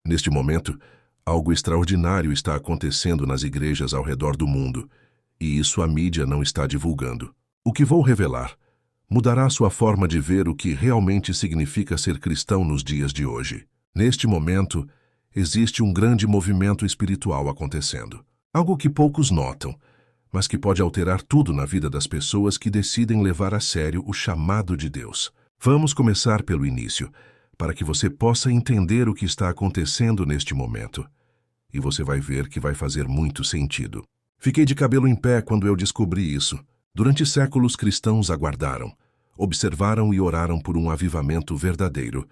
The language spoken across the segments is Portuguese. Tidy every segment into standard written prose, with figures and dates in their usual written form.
Neste momento, algo extraordinário está acontecendo nas igrejas ao redor do mundo, e isso a mídia não está divulgando. O que vou revelar mudará sua forma de ver o que realmente significa ser cristão nos dias de hoje. Neste momento, existe um grande movimento espiritual acontecendo. Algo que poucos notam, mas que pode alterar tudo na vida das pessoas que decidem levar a sério o chamado de Deus. Vamos começar pelo início, para que você possa entender o que está acontecendo neste momento. E você vai ver que vai fazer muito sentido. Fiquei de cabelo em pé quando eu descobri isso. Durante séculos, cristãos aguardaram, observaram e oraram por um avivamento verdadeiro.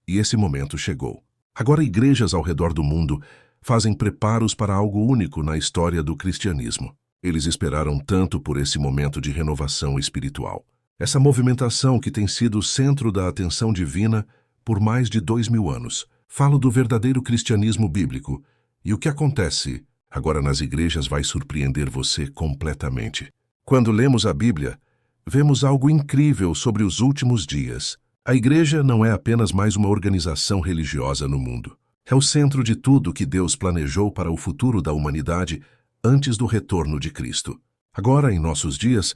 E esse momento chegou. Agora, igrejas ao redor do mundo fazem preparos para algo único na história do cristianismo. Eles esperaram tanto por esse momento de renovação espiritual. Essa movimentação que tem sido o centro da atenção divina por mais de 2000 anos. Falo do verdadeiro cristianismo bíblico. E o que acontece agora nas igrejas vai surpreender você completamente. Quando lemos a Bíblia, vemos algo incrível sobre os últimos dias. A igreja não é apenas mais uma organização religiosa no mundo. É o centro de tudo que Deus planejou para o futuro da humanidade antes do retorno de Cristo. Agora, em nossos dias,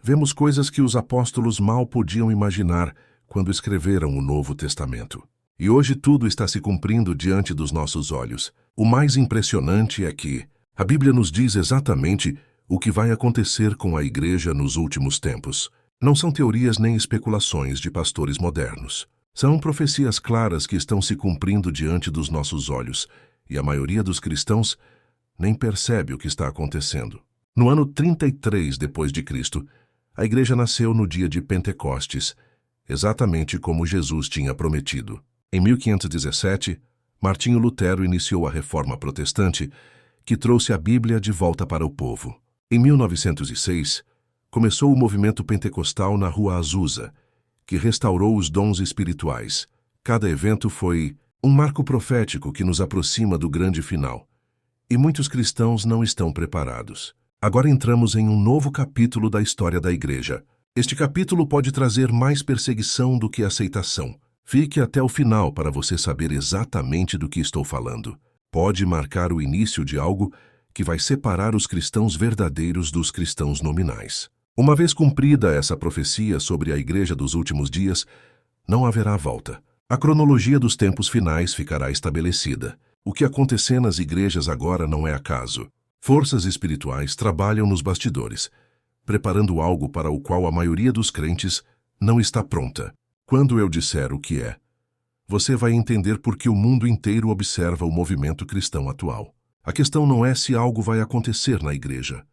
vemos coisas que os apóstolos mal podiam imaginar quando escreveram o Novo Testamento. E hoje tudo está se cumprindo diante dos nossos olhos. O mais impressionante é que a Bíblia nos diz exatamente o que vai acontecer com a igreja nos últimos tempos. Não são teorias nem especulações de pastores modernos. São profecias claras que estão se cumprindo diante dos nossos olhos, e a maioria dos cristãos nem percebe o que está acontecendo. No ano 33 depois de Cristo, a igreja nasceu no dia de Pentecostes, exatamente como Jesus tinha prometido. Em 1517, Martinho Lutero iniciou a Reforma Protestante, que trouxe a Bíblia de volta para o povo. Em 1906, começou o movimento pentecostal na Rua Azusa, que restaurou os dons espirituais. Cada evento foi um marco profético que nos aproxima do grande final. E muitos cristãos não estão preparados. Agora entramos em um novo capítulo da história da igreja. Este capítulo pode trazer mais perseguição do que aceitação. Fique até o final para você saber exatamente do que estou falando. Pode marcar o início de algo que vai separar os cristãos verdadeiros dos cristãos nominais. Uma vez cumprida essa profecia sobre a igreja dos últimos dias, não haverá volta. A cronologia dos tempos finais ficará estabelecida. O que acontecer nas igrejas agora não é acaso. Forças espirituais trabalham nos bastidores, preparando algo para o qual a maioria dos crentes não está pronta. Quando eu disser o que é, você vai entender por que o mundo inteiro observa o movimento cristão atual. A questão não é se algo vai acontecer na igreja.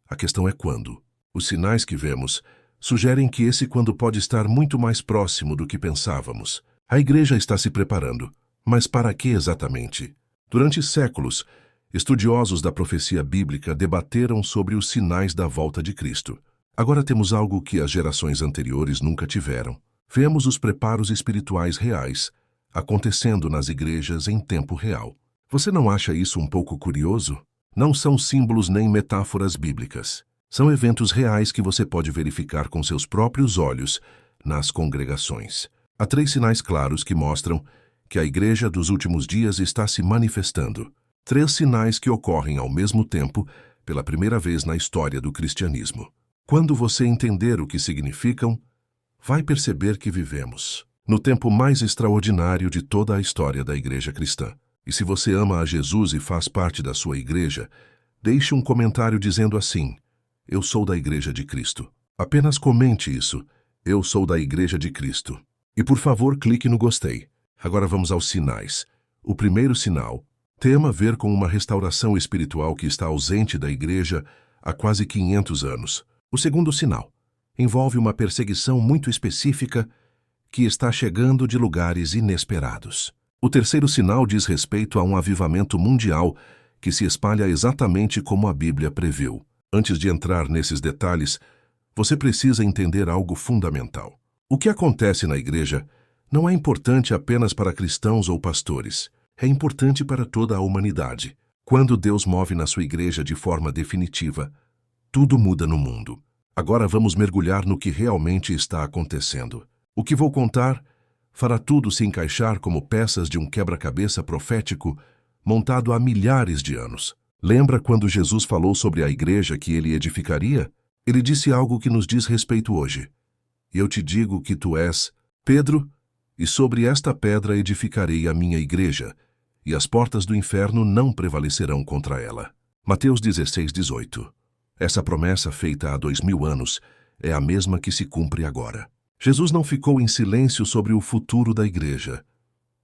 A questão é quando. Os sinais que vemos sugerem que esse quando pode estar muito mais próximo do que pensávamos. A igreja está se preparando. Mas para que exatamente? Durante séculos, estudiosos da profecia bíblica debateram sobre os sinais da volta de Cristo. Agora temos algo que as gerações anteriores nunca tiveram. Vemos os preparos espirituais reais acontecendo nas igrejas em tempo real. Você não acha isso um pouco curioso? Não são símbolos nem metáforas bíblicas. São eventos reais que você pode verificar com seus próprios olhos nas congregações. Há 3 sinais claros que mostram que a igreja dos últimos dias está se manifestando. 3 sinais que ocorrem ao mesmo tempo pela primeira vez na história do cristianismo. Quando você entender o que significam, vai perceber que vivemos no tempo mais extraordinário de toda a história da igreja cristã. E se você ama a Jesus e faz parte da sua igreja, deixe um comentário dizendo assim: eu sou da igreja de Cristo. Apenas comente isso: eu sou da igreja de Cristo. E por favor, clique no gostei. Agora vamos aos sinais. O primeiro sinal tem a ver com uma restauração espiritual que está ausente da igreja há quase 500 anos. O segundo sinal envolve uma perseguição muito específica que está chegando de lugares inesperados. O terceiro sinal diz respeito a um avivamento mundial que se espalha exatamente como a Bíblia previu. Antes de entrar nesses detalhes, você precisa entender algo fundamental. O que acontece na igreja não é importante apenas para cristãos ou pastores. É importante para toda a humanidade. Quando Deus move na sua igreja de forma definitiva, tudo muda no mundo. Agora vamos mergulhar no que realmente está acontecendo. O que vou contar fará tudo se encaixar como peças de um quebra-cabeça profético montado há milhares de anos. Lembra quando Jesus falou sobre a igreja que ele edificaria? Ele disse algo que nos diz respeito hoje. Eu te digo que tu és Pedro, e sobre esta pedra edificarei a minha igreja, e as portas do inferno não prevalecerão contra ela. Mateus 16:18. Essa promessa feita há 2000 anos é a mesma que se cumpre agora. Jesus não ficou em silêncio sobre o futuro da igreja.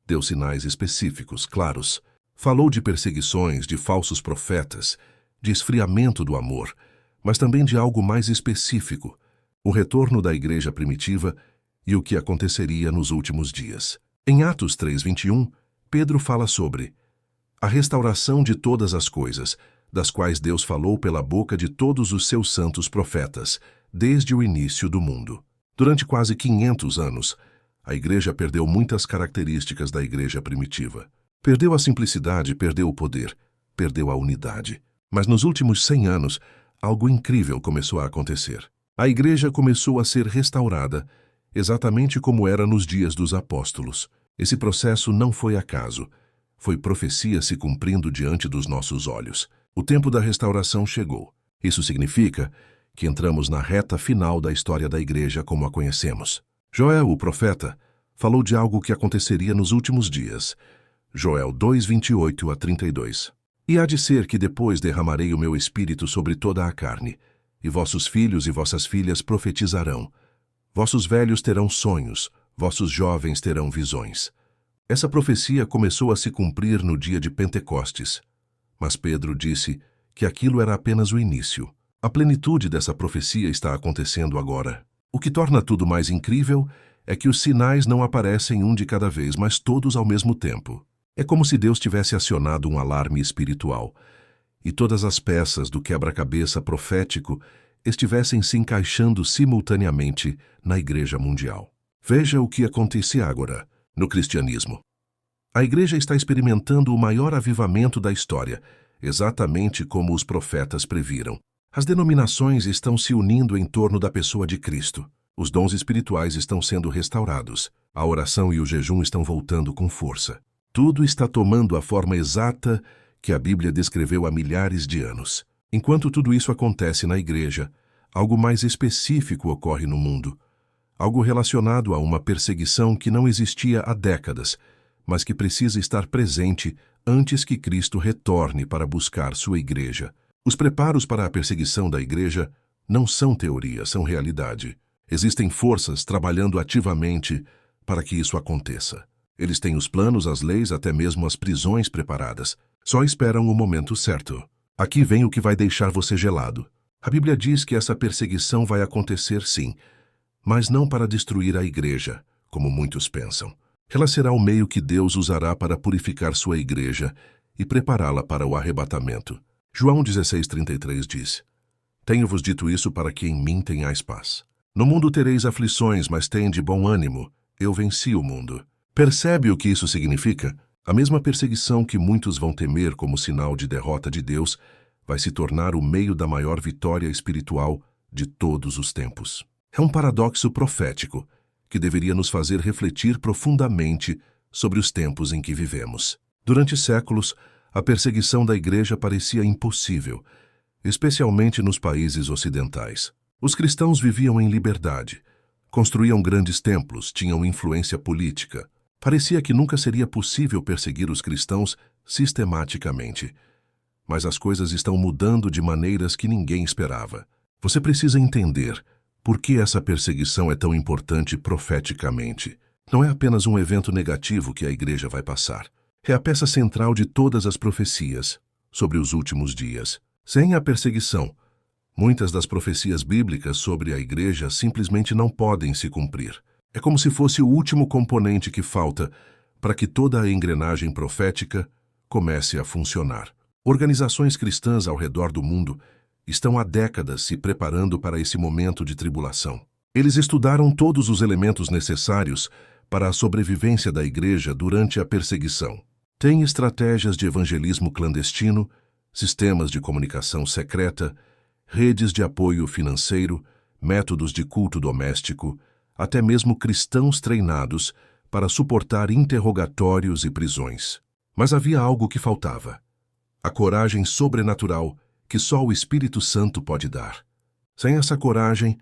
Deu sinais específicos, claros. Falou de perseguições, de falsos profetas, de esfriamento do amor, mas também de algo mais específico, o retorno da igreja primitiva e o que aconteceria nos últimos dias. Em Atos 3:21, Pedro fala sobre a restauração de todas as coisas, das quais Deus falou pela boca de todos os seus santos profetas, desde o início do mundo. Durante quase 500 anos, a igreja perdeu muitas características da igreja primitiva. Perdeu a simplicidade, perdeu o poder, perdeu a unidade. Mas nos últimos 100 anos, algo incrível começou a acontecer. A igreja começou a ser restaurada, exatamente como era nos dias dos apóstolos. Esse processo não foi acaso. Foi profecia se cumprindo diante dos nossos olhos. O tempo da restauração chegou. Isso significa que entramos na reta final da história da igreja como a conhecemos. Joel, o profeta, falou de algo que aconteceria nos últimos dias. Joel 2:28-32. E há de ser que depois derramarei o meu espírito sobre toda a carne, e vossos filhos e vossas filhas profetizarão. Vossos velhos terão sonhos, vossos jovens terão visões. Essa profecia começou a se cumprir no dia de Pentecostes. Mas Pedro disse que aquilo era apenas o início. A plenitude dessa profecia está acontecendo agora. O que torna tudo mais incrível é que os sinais não aparecem um de cada vez, mas todos ao mesmo tempo. É como se Deus tivesse acionado um alarme espiritual, e todas as peças do quebra-cabeça profético estivessem se encaixando simultaneamente na Igreja Mundial. Veja o que acontece agora no cristianismo. A Igreja está experimentando o maior avivamento da história, exatamente como os profetas previram. As denominações estão se unindo em torno da pessoa de Cristo. Os dons espirituais estão sendo restaurados. A oração e o jejum estão voltando com força. Tudo está tomando a forma exata que a Bíblia descreveu há milhares de anos. Enquanto tudo isso acontece na igreja, algo mais específico ocorre no mundo. Algo relacionado a uma perseguição que não existia há décadas, mas que precisa estar presente antes que Cristo retorne para buscar sua igreja. Os preparos para a perseguição da igreja não são teoria, são realidade. Existem forças trabalhando ativamente para que isso aconteça. Eles têm os planos, as leis, até mesmo as prisões preparadas. Só esperam o momento certo. Aqui vem o que vai deixar você gelado. A Bíblia diz que essa perseguição vai acontecer sim, mas não para destruir a igreja, como muitos pensam. Ela será o meio que Deus usará para purificar sua igreja e prepará-la para o arrebatamento. João 16:33 diz: Tenho-vos dito isso para que em mim tenhais paz. No mundo tereis aflições, mas tende bom ânimo. Eu venci o mundo. Percebe o que isso significa? A mesma perseguição que muitos vão temer como sinal de derrota de Deus vai se tornar o meio da maior vitória espiritual de todos os tempos. É um paradoxo profético que deveria nos fazer refletir profundamente sobre os tempos em que vivemos. Durante séculos, a perseguição da igreja parecia impossível, especialmente nos países ocidentais. Os cristãos viviam em liberdade, construíam grandes templos, tinham influência política. Parecia que nunca seria possível perseguir os cristãos sistematicamente. Mas as coisas estão mudando de maneiras que ninguém esperava. Você precisa entender por que essa perseguição é tão importante profeticamente. Não é apenas um evento negativo que a igreja vai passar. É a peça central de todas as profecias sobre os últimos dias. Sem a perseguição, muitas das profecias bíblicas sobre a igreja simplesmente não podem se cumprir. É como se fosse o último componente que falta para que toda a engrenagem profética comece a funcionar. Organizações cristãs ao redor do mundo estão há décadas se preparando para esse momento de tribulação. Eles estudaram todos os elementos necessários para a sobrevivência da igreja durante a perseguição. Tem estratégias de evangelismo clandestino, sistemas de comunicação secreta, redes de apoio financeiro, métodos de culto doméstico, até mesmo cristãos treinados para suportar interrogatórios e prisões. Mas havia algo que faltava: a coragem sobrenatural que só o Espírito Santo pode dar. Sem essa coragem,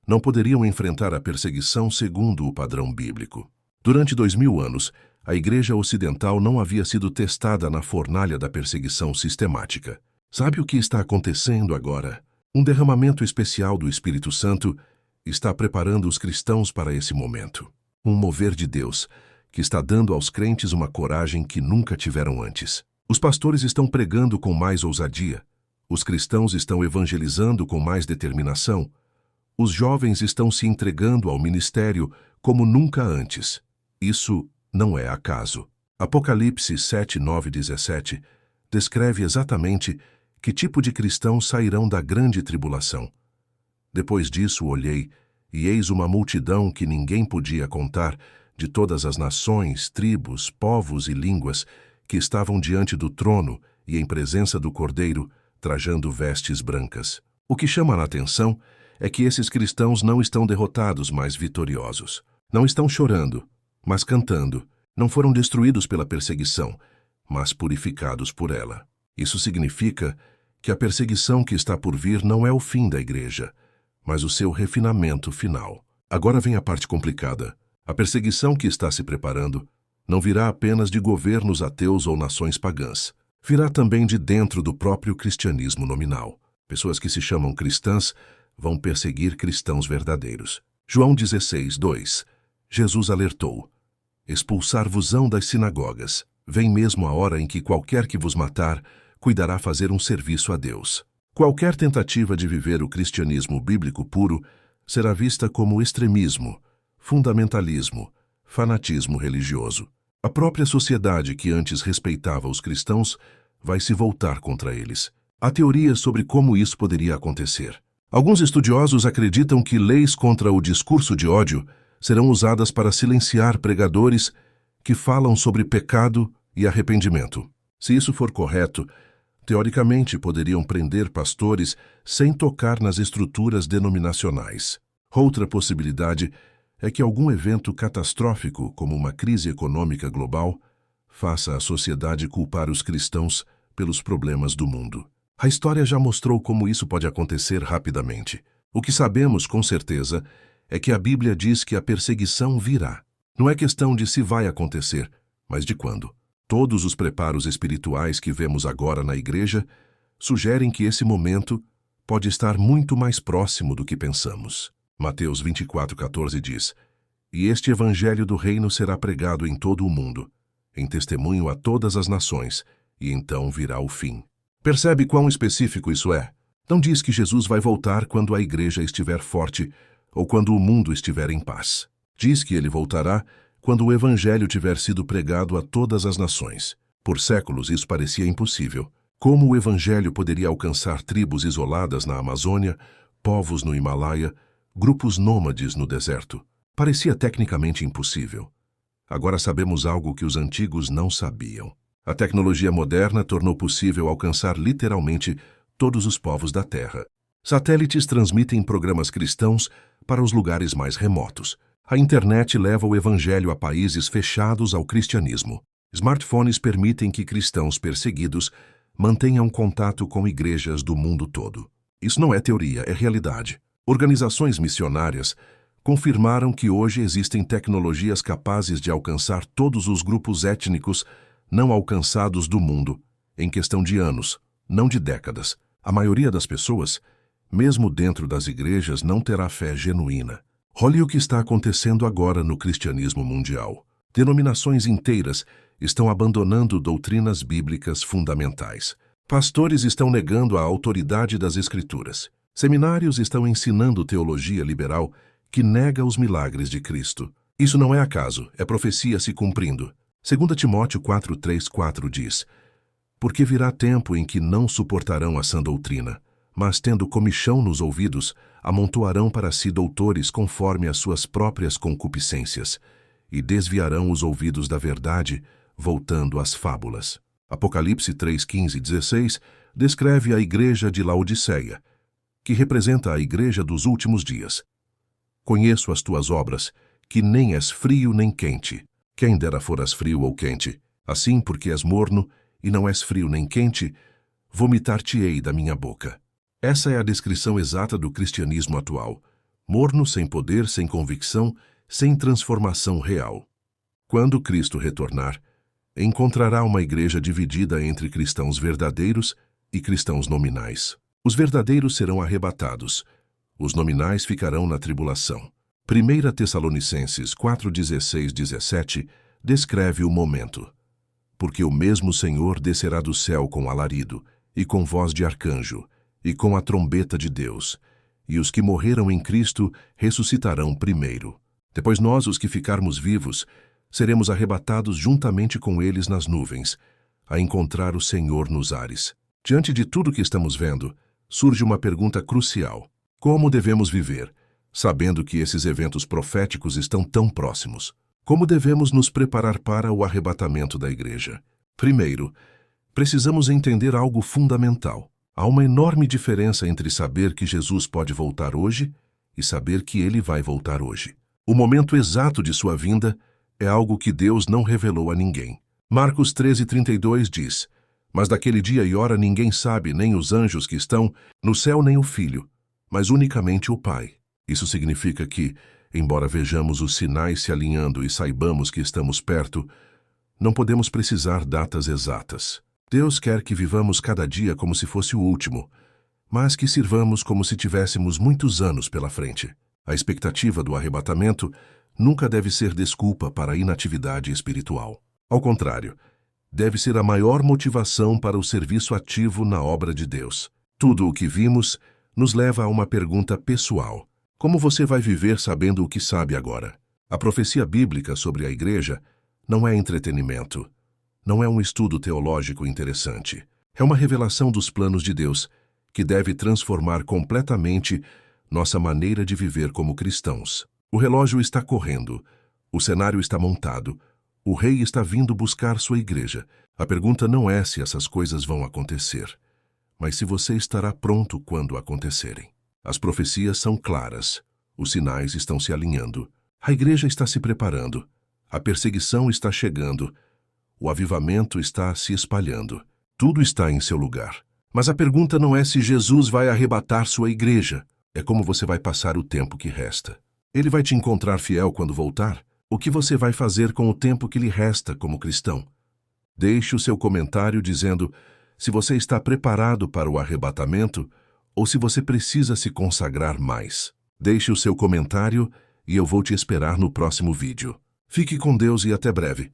não poderiam enfrentar a perseguição segundo o padrão bíblico. Durante 2000 anos, a Igreja Ocidental não havia sido testada na fornalha da perseguição sistemática. Sabe o que está acontecendo agora? Um derramamento especial do Espírito Santo está preparando os cristãos para esse momento. Um mover de Deus que está dando aos crentes uma coragem que nunca tiveram antes. Os pastores estão pregando com mais ousadia. Os cristãos estão evangelizando com mais determinação. Os jovens estão se entregando ao ministério como nunca antes. Isso não é acaso. Apocalipse 7, 9 e 17 descreve exatamente que tipo de cristãos sairão da grande tribulação. Depois disso olhei, e eis uma multidão que ninguém podia contar, de todas as nações, tribos, povos e línguas, que estavam diante do trono e em presença do Cordeiro, trajando vestes brancas. O que chama a atenção é que esses cristãos não estão derrotados, mas vitoriosos. Não estão chorando, mas cantando. Não foram destruídos pela perseguição, mas purificados por ela. Isso significa que a perseguição que está por vir não é o fim da igreja, mas o seu refinamento final. Agora vem a parte complicada. A perseguição que está se preparando não virá apenas de governos ateus ou nações pagãs. Virá também de dentro do próprio cristianismo nominal. Pessoas que se chamam cristãs vão perseguir cristãos verdadeiros. João 16, 2. Jesus alertou: expulsar-vos-ão das sinagogas. Vem mesmo a hora em que qualquer que vos matar cuidará fazer um serviço a Deus. Qualquer tentativa de viver o cristianismo bíblico puro será vista como extremismo, fundamentalismo, fanatismo religioso. A própria sociedade que antes respeitava os cristãos vai se voltar contra eles. Há teorias sobre como isso poderia acontecer. Alguns estudiosos acreditam que leis contra o discurso de ódio serão usadas para silenciar pregadores que falam sobre pecado e arrependimento. Se isso for correto, teoricamente poderiam prender pastores sem tocar nas estruturas denominacionais. Outra possibilidade é que algum evento catastrófico, como uma crise econômica global, faça a sociedade culpar os cristãos pelos problemas do mundo. A história já mostrou como isso pode acontecer rapidamente. O que sabemos com certeza é que a Bíblia diz que a perseguição virá. Não é questão de se vai acontecer, mas de quando. Todos os preparos espirituais que vemos agora na igreja sugerem que esse momento pode estar muito mais próximo do que pensamos. Mateus 24:14 diz: e este evangelho do reino será pregado em todo o mundo, em testemunho a todas as nações, e então virá o fim. Percebe quão específico isso é? Não diz que Jesus vai voltar quando a igreja estiver forte ou quando o mundo estiver em paz. Diz que ele voltará quando o evangelho tiver sido pregado a todas as nações. Por séculos isso parecia impossível. Como o evangelho poderia alcançar tribos isoladas na Amazônia, povos no Himalaia, grupos nômades no deserto? Parecia tecnicamente impossível. Agora sabemos algo que os antigos não sabiam. A tecnologia moderna tornou possível alcançar literalmente todos os povos da Terra. Satélites transmitem programas cristãos para os lugares mais remotos. A internet leva o evangelho a países fechados ao cristianismo. Smartphones permitem que cristãos perseguidos mantenham contato com igrejas do mundo todo. Isso não é teoria, é realidade. Organizações missionárias confirmaram que hoje existem tecnologias capazes de alcançar todos os grupos étnicos não alcançados do mundo, em questão de anos, não de décadas. A maioria das pessoas, mesmo dentro das igrejas, não terá fé genuína. Olhe o que está acontecendo agora no cristianismo mundial. Denominações inteiras estão abandonando doutrinas bíblicas fundamentais. Pastores estão negando a autoridade das Escrituras. Seminários estão ensinando teologia liberal que nega os milagres de Cristo. Isso não é acaso, é profecia se cumprindo. 2 Timóteo 4:3-4 diz: porque virá tempo em que não suportarão a sã doutrina, mas tendo comichão nos ouvidos, amontoarão para si doutores conforme as suas próprias concupiscências, e desviarão os ouvidos da verdade, voltando às fábulas. Apocalipse 3:15-16 descreve a igreja de Laodiceia, que representa a igreja dos últimos dias. Conheço as tuas obras, que nem és frio nem quente. Quem dera foras frio ou quente. Assim, porque és morno, e não és frio nem quente, vomitar-te-ei da minha boca. Essa é a descrição exata do cristianismo atual. Morno, sem poder, sem convicção, sem transformação real. Quando Cristo retornar, encontrará uma igreja dividida entre cristãos verdadeiros e cristãos nominais. Os verdadeiros serão arrebatados, os nominais ficarão na tribulação. 1 Tessalonicenses 4:16-17 descreve o momento. Porque o mesmo Senhor descerá do céu com alarido, e com voz de arcanjo, e com a trombeta de Deus, e os que morreram em Cristo ressuscitarão primeiro. Depois nós, os que ficarmos vivos, seremos arrebatados juntamente com eles nas nuvens, a encontrar o Senhor nos ares. Diante de tudo que estamos vendo, surge uma pergunta crucial. Como devemos viver, sabendo que esses eventos proféticos estão tão próximos? Como devemos nos preparar para o arrebatamento da igreja? Primeiro, precisamos entender algo fundamental. Há uma enorme diferença entre saber que Jesus pode voltar hoje e saber que ele vai voltar hoje. O momento exato de sua vinda é algo que Deus não revelou a ninguém. Marcos 13:32 diz: Mas daquele dia e hora ninguém sabe, nem os anjos que estão no céu, nem o Filho, mas unicamente o Pai. Isso significa que, embora vejamos os sinais se alinhando e saibamos que estamos perto, não podemos precisar datas exatas. Deus quer que vivamos cada dia como se fosse o último, mas que sirvamos como se tivéssemos muitos anos pela frente. A expectativa do arrebatamento nunca deve ser desculpa para a inatividade espiritual. Ao contrário, deve ser a maior motivação para o serviço ativo na obra de Deus. Tudo o que vimos nos leva a uma pergunta pessoal. Como você vai viver sabendo o que sabe agora? A profecia bíblica sobre a igreja não é entretenimento. Não é um estudo teológico interessante. É uma revelação dos planos de Deus, que deve transformar completamente nossa maneira de viver como cristãos. O relógio está correndo, o cenário está montado, o rei está vindo buscar sua igreja. A pergunta não é se essas coisas vão acontecer, mas se você estará pronto quando acontecerem. As profecias são claras, os sinais estão se alinhando, a igreja está se preparando, a perseguição está chegando, o avivamento está se espalhando. Tudo está em seu lugar. Mas a pergunta não é se Jesus vai arrebatar sua igreja, é como você vai passar o tempo que resta. Ele vai te encontrar fiel quando voltar? O que você vai fazer com o tempo que lhe resta como cristão? Deixe o seu comentário dizendo se você está preparado para o arrebatamento ou se você precisa se consagrar mais. Deixe o seu comentário e eu vou te esperar no próximo vídeo. Fique com Deus e até breve.